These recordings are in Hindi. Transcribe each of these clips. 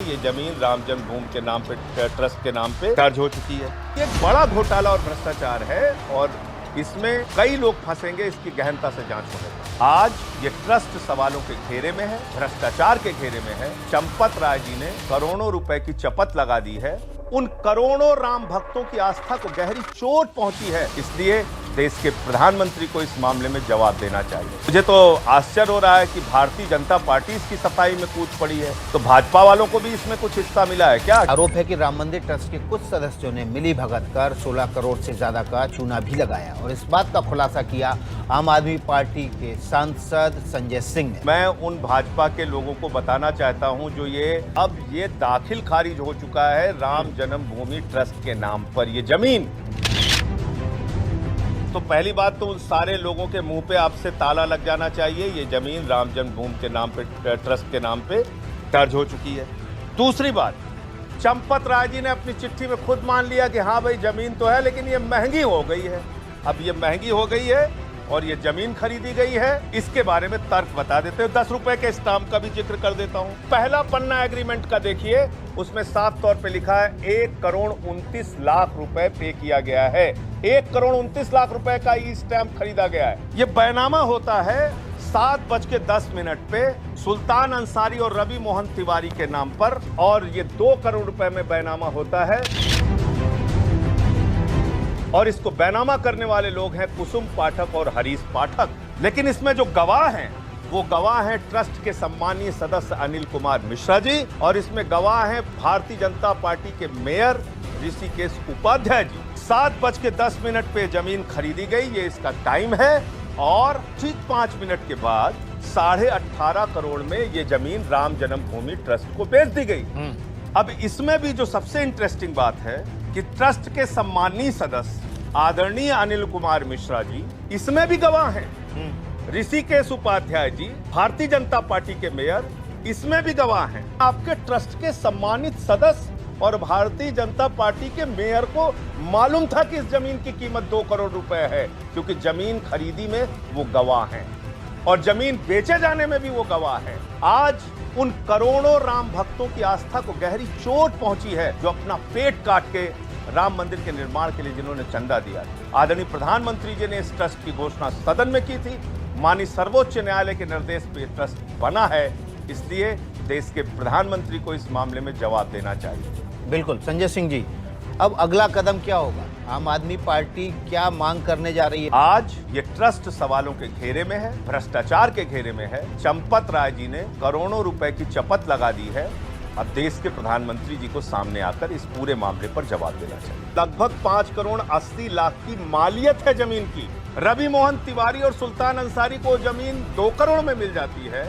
ये जमीन राम जन्मभूमि के नाम पे, ट्रस्ट के नाम पे दर्ज हो चुकी है। ये एक बड़ा घोटाला और भ्रष्टाचार है और इसमें कई लोग फंसेंगे, इसकी गहनता से जांच होगी। आज ये ट्रस्ट सवालों के घेरे में है, भ्रष्टाचार के घेरे में है। चंपत राय जी ने करोड़ों रुपए की चपत लगा दी है। उन करोड़ों राम भक्तों की आस्था को गहरी चोट पहुंची है, इसलिए देश के प्रधानमंत्री को इस मामले में जवाब देना चाहिए। मुझे तो आश्चर्य हो रहा है कि भारतीय जनता पार्टी इसकी सफाई में कूद पड़ी है, तो भाजपा वालों को भी इसमें कुछ हिस्सा मिला है क्या? आरोप है कि राम मंदिर ट्रस्ट के कुछ सदस्यों ने मिली भगत कर 16 करोड़ से ज्यादा का चूना भी लगाया और इस बात का खुलासा किया आम आदमी पार्टी के सांसद संजय सिंह ने। मैं उन भाजपा के लोगों को बताना चाहता हूं जो ये दाखिल खारिज हो चुका है राम जन्मभूमि ट्रस्ट के नाम पर ये जमीन। तो पहली बात तो उन सारे लोगों के मुंह पे आपसे ताला लग जाना चाहिए। ये जमीन राम जन्मभूमि के नाम पे, ट्रस्ट के नाम पे दर्ज हो चुकी है। दूसरी बात, चंपत राय जी ने अपनी चिट्ठी में खुद मान लिया कि हाँ भाई जमीन तो है, लेकिन ये महंगी हो गई है। अब ये महंगी हो गई है और ये जमीन खरीदी गई है, इसके बारे में तर्क बता देते हैं। 10 रुपए के स्टाम्प का भी जिक्र कर देता हूं। पहला पन्ना एग्रीमेंट का देखिए, उसमें साफ तौर पे लिखा है 1 करोड़ 29 लाख रुपए पे किया गया है। 1 करोड़ 29 लाख रुपए का ई स्टैम्प खरीदा गया है। ये बैनामा होता है 7:10 पे सुल्तान अंसारी और रवि मोहन तिवारी के नाम पर, और ये 2 करोड़ रुपए में बैनामा होता है। और इसको बैनामा करने वाले लोग हैं कुसुम पाठक और हरीश पाठक। लेकिन इसमें जो गवाह हैं वो गवाह हैं ट्रस्ट के सम्मानीय सदस्य अनिल कुमार मिश्रा जी, और इसमें गवाह हैं भारतीय जनता पार्टी के मेयर ऋषिकेश उपाध्याय जी। 7:10 पे जमीन खरीदी गई, ये इसका टाइम है, और ठीक 5 मिनट के बाद 18.5 करोड़ में ये जमीन राम जन्मभूमि ट्रस्ट को बेच दी गई। अब इसमें भी जो सबसे इंटरेस्टिंग बात है कि ट्रस्ट के सम्मानीय सदस्य आदरणीय अनिल कुमार मिश्रा जी इसमें भी गवाह हैं। ऋषिकेश उपाध्याय जी भारतीय जनता पार्टी के मेयर इसमें भी गवाह हैं। आपके ट्रस्ट के सम्मानित सदस्य और भारतीय जनता पार्टी के मेयर को मालूम था कि इस जमीन की कीमत 2 करोड़ रुपए है, क्योंकि जमीन खरीदी में वो गवाह हैं और जमीन बेचे जाने में भी वो गवाह हैं। आज उन करोड़ों राम भक्तों की आस्था को गहरी चोट पहुंची है जो अपना पेट काट के राम मंदिर के निर्माण के लिए जिन्होंने चंदा दिया। आदरणीय प्रधानमंत्री जी ने इस ट्रस्ट की घोषणा सदन में की थी। माननीय सर्वोच्च न्यायालय के निर्देश पे ट्रस्ट बना है, इसलिए देश के प्रधानमंत्री को इस मामले में जवाब देना चाहिए। बिल्कुल संजय सिंह जी, अब अगला कदम क्या होगा? आम आदमी पार्टी क्या मांग करने जा रही है? आज ये ट्रस्ट सवालों के घेरे में है, भ्रष्टाचार के घेरे में है। चंपत राय जी ने करोड़ों रुपए की चपत लगा दी है। अब देश के प्रधानमंत्री जी को सामने आकर इस पूरे मामले पर जवाब देना चाहिए। लगभग 5 करोड़ 80 लाख की मालियत है जमीन की। रवि मोहन तिवारी और सुल्तान अंसारी को जमीन 2 करोड़ में मिल जाती है,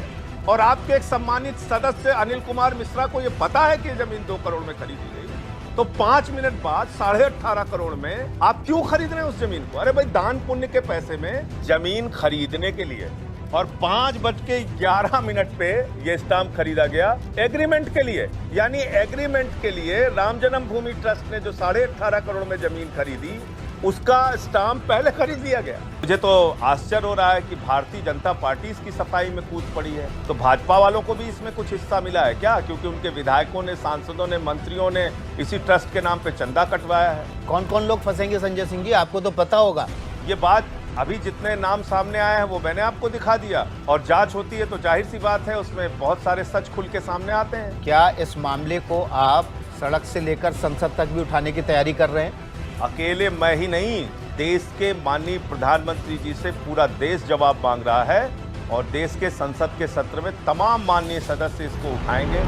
और आपके एक सम्मानित सदस्य अनिल कुमार मिश्रा को यह पता है कि जमीन 2 करोड़ में खरीदी गई, तो 5 मिनट बाद 18.5 करोड़ में आप क्यों खरीद रहे हैं उस जमीन को? अरे भाई, दान पुण्य के पैसे में जमीन खरीदने के लिए, और 5:11 पे ये स्टाम्प खरीदा गया एग्रीमेंट के लिए। यानी एग्रीमेंट के लिए राम जन्मभूमि ट्रस्ट ने जो 18.5 करोड़ में जमीन खरीदी, उसका स्टाम्प पहले खरीद लिया गया। मुझे तो आश्चर्य हो रहा है कि भारतीय जनता पार्टी इसकी सफाई में कूद पड़ी है, तो भाजपा वालों को भी इसमें कुछ हिस्सा मिला है क्या? क्योंकि उनके विधायकों ने, सांसदों ने, मंत्रियों ने इसी ट्रस्ट के नाम पे चंदा कटवाया है। कौन कौन लोग फंसेंगे संजय सिंह जी, आपको तो पता होगा। ये बात अभी जितने नाम सामने आए हैं वो मैंने आपको दिखा दिया, और जांच होती है तो जाहिर सी बात है उसमें बहुत सारे सच खुल के सामने आते हैं। क्या इस मामले को आप सड़क से लेकर संसद तक भी उठाने की तैयारी कर रहे हैं? अकेले मैं ही नहीं, देश के माननीय प्रधानमंत्री जी से पूरा देश जवाब मांग रहा है, और देश के संसद के सत्र में तमाम माननीय सदस्य इसको उठाएंगे।